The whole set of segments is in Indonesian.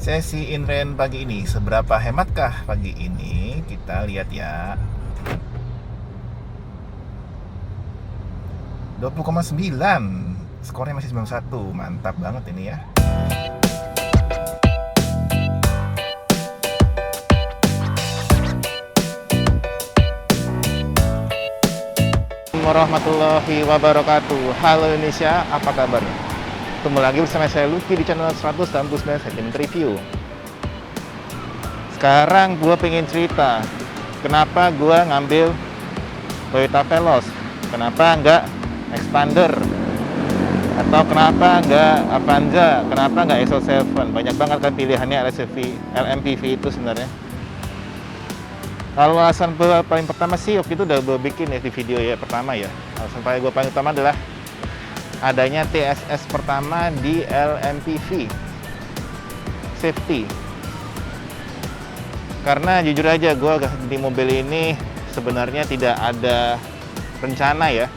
Sesi inren pagi ini, seberapa hematkah pagi ini? Kita lihat ya. 20,9. Skornya masih 91. Mantap banget ini ya. Warahmatullahi wabarakatuh. Halo Indonesia, apa kabar? Ketemu lagi bersama saya Lucky di channel 189 cm Review. Sekarang gue pengen cerita kenapa gue ngambil Toyota Veloz, kenapa nggak Expander, atau kenapa nggak Avanza, kenapa nggak SL7. Banyak banget kan pilihannya LMPV itu sebenarnya. Kalau alasan paling pertama sih waktu itu udah gue bikin ya di video ya pertama ya. Alasan paling utama adalah adanya TSS pertama di LMPV safety. Karena jujur aja gue di mobil ini sebenarnya tidak ada rencana ya.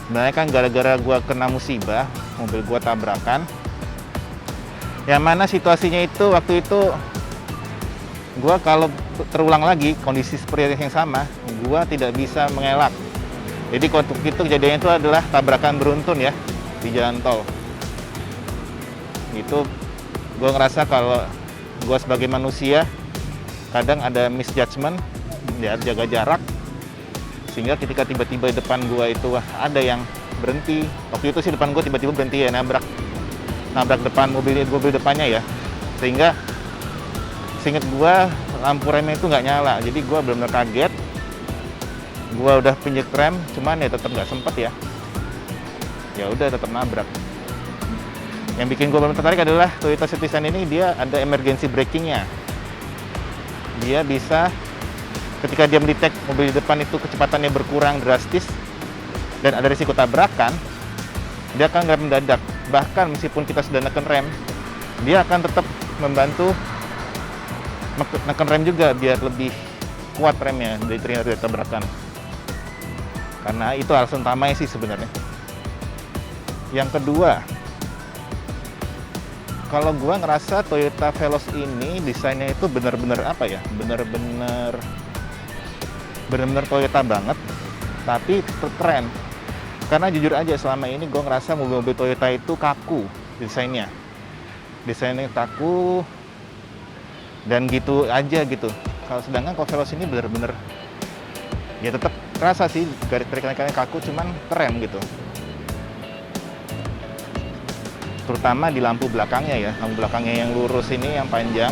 Sebenarnya kan gara-gara gue kena musibah, mobil gue tabrakan. Yang mana situasinya itu waktu itu gue kalau terulang lagi kondisi seperti yang sama, gue tidak bisa mengelak. Jadi untuk itu kejadiannya itu adalah tabrakan beruntun ya di jalan tol. Itu gue ngerasa kalau gue sebagai manusia kadang ada misjudgment, ya, jaga jarak, sehingga ketika tiba-tiba di depan gue itu ada yang berhenti. Waktu itu sih depan gue tiba-tiba berhenti ya, nabrak depan mobil depannya ya, sehingga seinget gue lampu remnya itu nggak nyala. Jadi gue benar-benar kaget. Gue udah pinjek rem, cuman ya tetap nggak sempet ya. Ya udah tetap nabrak. Yang bikin gue benar tertarik adalah Toyota Citizen ini dia ada emergency braking-nya. Dia bisa ketika dia mendetek mobil di depan itu kecepatannya berkurang drastis dan ada risiko tabrakan, dia akan ngerem mendadak. Bahkan meskipun kita sudah neken rem, dia akan tetap membantu neken rem juga biar lebih kuat remnya dari tabrakan. Karena itu alasan utamanya sih sebenarnya. Yang kedua, kalau gua ngerasa Toyota Veloz ini desainnya itu benar-benar apa ya? Benar-benar Toyota banget, tapi keren. Karena jujur aja selama ini gua ngerasa mobil-mobil Toyota itu kaku desainnya. Desainnya kaku dan gitu aja gitu. Sedangkan kalau Veloz ini benar-benar ya tetap kerasa sih garis-garisnya kaku, cuman keren gitu. Terutama di lampu belakangnya ya, lampu belakangnya yang lurus ini, yang panjang,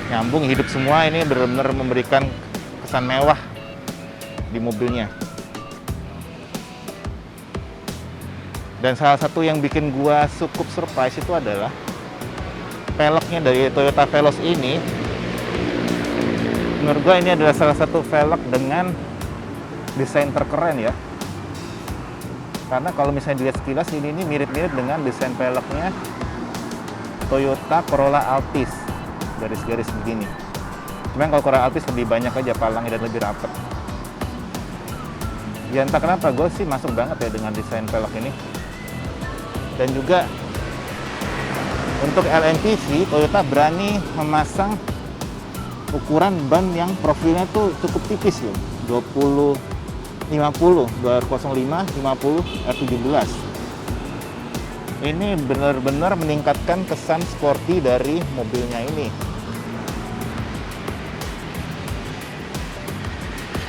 nyambung hidup semua, ini benar-benar memberikan kesan mewah di mobilnya. Dan salah satu yang bikin gua cukup surprise itu adalah velgnya dari Toyota Veloz ini. Menurut gue ini adalah salah satu velg dengan desain terkeren ya. Karena kalau misalnya dilihat sekilas ini mirip-mirip dengan desain velgnya Toyota Corolla Altis, garis-garis begini. Cuman kalau Corolla Altis lebih banyak aja palangnya dan lebih rapet. Ya entah kenapa gue sih masuk banget ya dengan desain velg ini. Dan juga untuk LMPV, Toyota berani memasang ukuran ban yang profilnya tuh cukup tipis loh, 205 50 R17. Ini benar-benar meningkatkan kesan sporty dari mobilnya ini.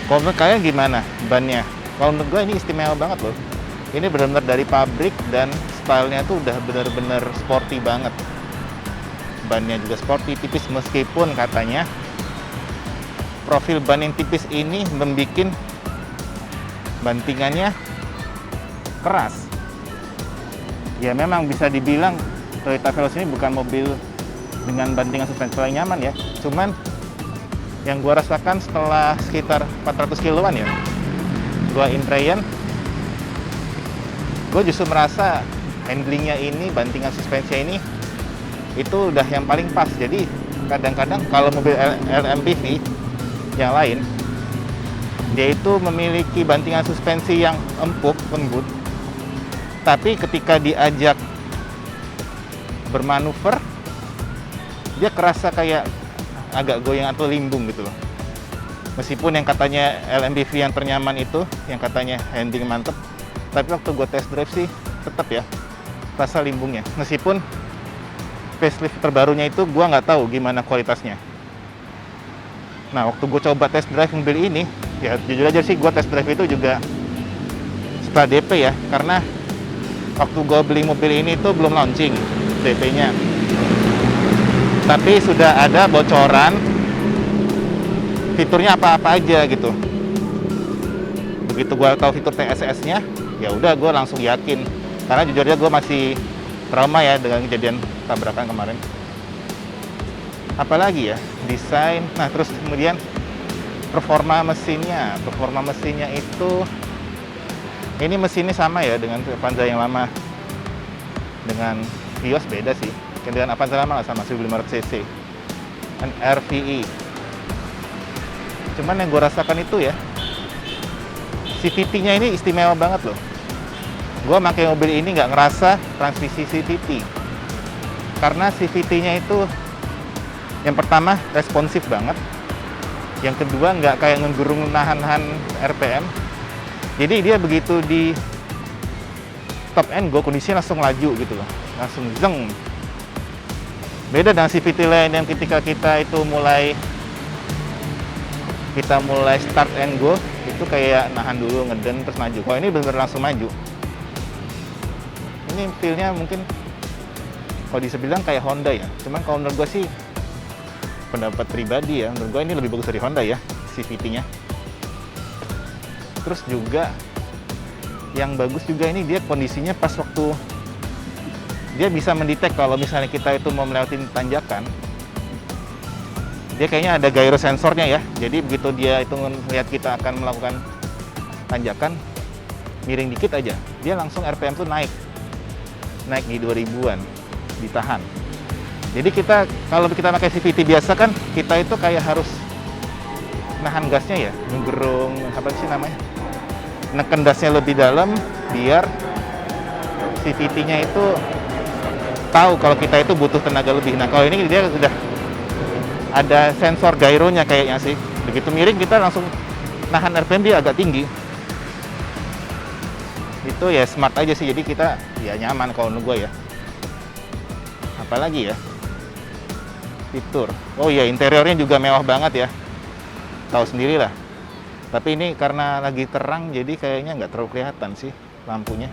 Kalau menurut kalian gimana bannya? Kalau menurut gue ini istimewa banget loh. Ini benar-benar dari pabrik dan stylenya tuh udah benar-benar sporty banget. Bannya juga sporty, tipis, meskipun katanya profil ban yang tipis ini membuat bantingannya keras. Ya memang bisa dibilang Toyota Veloz ini bukan mobil dengan bantingan suspensi paling nyaman ya. Cuman yang gua rasakan setelah sekitar 400 kiloan ya, gua intrayan, gua justru merasa handlingnya ini, bantingan suspensi ini itu udah yang paling pas. Jadi kadang-kadang kalau mobil LMPV yang lain, dia itu memiliki bantingan suspensi yang empuk, lembut, tapi ketika diajak bermanuver dia kerasa kayak agak goyang atau limbung gitu loh. Meskipun yang katanya LMPV yang ternyaman itu, yang katanya handling mantep, tapi waktu gue test drive sih tetap ya rasa limbungnya. Meskipun facelift terbarunya itu gue nggak tahu gimana kualitasnya. Nah, waktu gue coba test drive mobil ini, ya jujur aja sih gue test drive itu juga setelah DP ya, karena waktu gue beli mobil ini tuh belum launching DP-nya. Tapi sudah ada bocoran fiturnya apa-apa aja gitu. Begitu gue tahu fitur TSS-nya, ya udah gue langsung yakin. Karena jujur aja gue masih trauma ya dengan kejadian tabrakan kemarin. Apalagi ya, desain. Nah, terus kemudian performa mesinnya. Performa mesinnya itu, ini mesinnya sama ya dengan Avanza yang lama. Dengan Vios beda sih. Dengan Avanza lama lah, sama 1500 cc. Dan RVE. Cuman yang gue rasakan itu ya, CVT-nya ini istimewa banget loh. Gue pakai mobil ini nggak ngerasa transmisi CVT. Karena CVT-nya itu yang pertama responsif banget, yang kedua nggak kayak ngegurung nahan-nahan RPM. Jadi dia begitu di top end go kondisinya langsung laju gitu loh, langsung zeng. Beda dengan CVT lain yang ketika kita itu mulai start and go itu kayak nahan dulu, ngeden terus maju. Kalau ini benar-benar langsung maju. Ini feel-nya mungkin kalau bisa bilang kayak Honda ya. Cuman kalau menurut gue sih, pendapat pribadi ya, menurut gue ini lebih bagus dari Honda ya, CVT-nya. Terus juga yang bagus juga ini dia kondisinya pas waktu dia bisa mendetek kalau misalnya kita itu mau melewati tanjakan. Dia kayaknya ada gyro sensornya ya. Jadi begitu dia itu melihat kita akan melakukan tanjakan, miring dikit aja, dia langsung RPM tuh naik di 2000-an, ditahan. Jadi kita, kalau kita pakai CVT biasa kan, kita itu kayak harus nahan gasnya ya, ngegerung, apa sih namanya, neken gasnya lebih dalam, biar CVT-nya itu tahu kalau kita itu butuh tenaga lebih. Nah, kalau ini dia sudah ada sensor gyronya kayaknya sih. Begitu miring, kita langsung nahan RPM dia agak tinggi. Itu ya smart aja sih, jadi kita ya nyaman kalau menurut gue ya. Apalagi ya, fitur. Oh iya, interiornya juga mewah banget ya. Tahu sendiri lah. Tapi ini karena lagi terang, jadi kayaknya nggak terlalu kelihatan sih lampunya.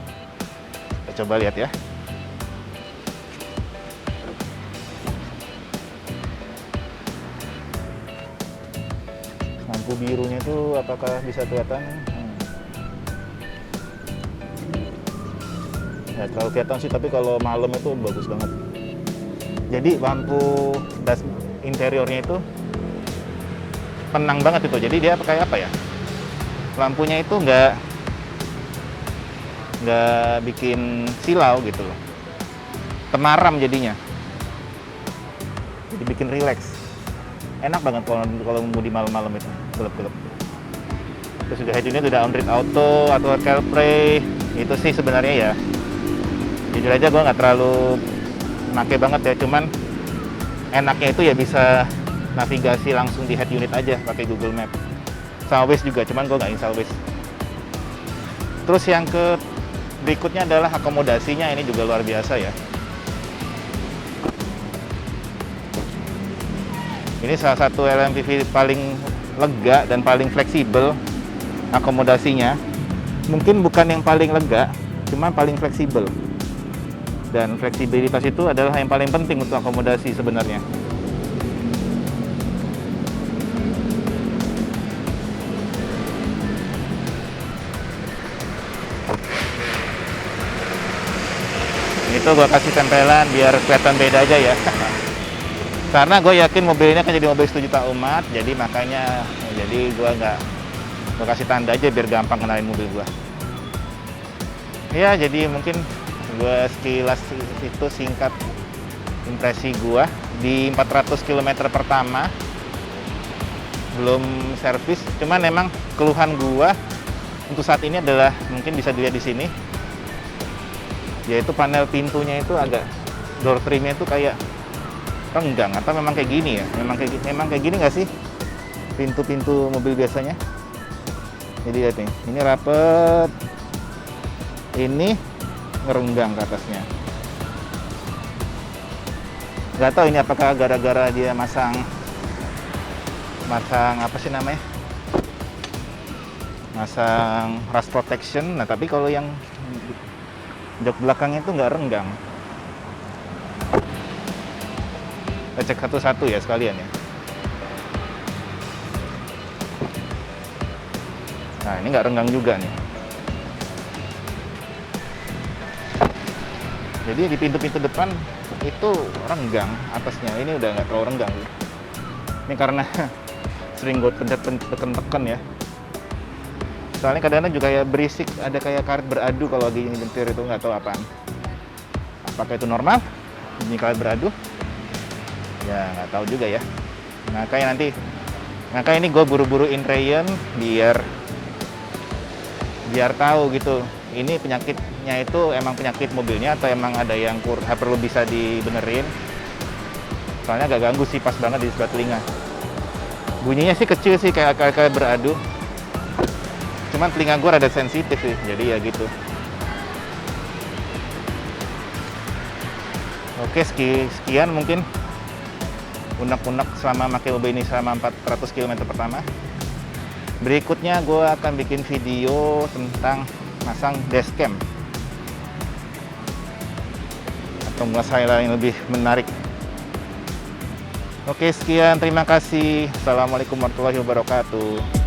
Kita coba lihat ya. Lampu birunya itu apakah bisa kelihatan? Ya, terlalu kelihatan sih, tapi kalau malam itu bagus banget. Jadi lampu das interiornya itu tenang banget itu. Jadi dia pakai apa ya? Lampunya itu nggak bikin silau gitu loh. Temaram jadinya. Jadi bikin rileks. Enak banget kalau ngemudi malam-malam itu, gelap-gelap. Terus juga head unit udah Android Auto atau CarPlay. Itu sih sebenarnya ya, jujur aja gue nggak terlalu make banget ya, cuman enaknya itu ya bisa navigasi langsung di head unit aja pakai Google Map. Sama Waze juga, cuman gue nggak install Waze. Terus yang berikutnya adalah akomodasinya, ini juga luar biasa ya. Ini salah satu LMPV paling lega dan paling fleksibel akomodasinya. Mungkin bukan yang paling lega, cuma paling fleksibel. Dan fleksibilitas itu adalah yang paling penting untuk akomodasi sebenarnya. Itu gue kasih tempelan biar kelihatan beda aja ya. Karena gue yakin mobil ini akan jadi mobil 1 juta umat, jadi makanya gue kasih tanda aja biar gampang kenalin mobil gue. Ya, jadi mungkin gue sekilas itu singkat impresi gue di 400 km pertama belum servis. Cuman memang keluhan gue untuk saat ini adalah, mungkin bisa dilihat di sini, yaitu panel pintunya itu agak, door trimnya itu kayak renggang atau memang kayak gini ya? Memang kayak gini nggak sih pintu-pintu mobil biasanya? Jadi lihat nih, ini rapet, ini ngerenggang ke atasnya. Nggak tahu ini apakah gara-gara dia masang apa sih namanya? Masang rust protection. Nah, tapi kalau yang jok belakangnya itu nggak renggang. Kita cek satu-satu ya sekalian ya. Nah, ini nggak renggang juga nih. Jadi di pintu-pintu depan itu renggang atasnya, ini udah nggak terlalu renggang. Ini karena sering gue tekan ya. Soalnya kadang-kadang juga kayak berisik, ada kayak karet beradu kalau lagi nyetir itu, nggak tahu apaan. Apakah itu normal? Bunyi karet beradu? Ya nggak tahu juga ya. Makanya ini gue buru-buru in Rayon biar tahu gitu. Ini penyakitnya itu emang penyakit mobilnya atau emang ada yang perlu bisa dibenerin. Soalnya agak ganggu sih, pas banget di sebelah telinga. Bunyinya sih kecil sih, kayak beradu. Cuman telinga gue rada sensitif sih, jadi ya gitu. Oke, sekian mungkin unek-unek selama pakai mobil ini selama 400 km pertama. Berikutnya gue akan bikin video tentang masang dashcam atau masalah yang lebih menarik. Oke, sekian, terima kasih. Assalamualaikum warahmatullahi wabarakatuh.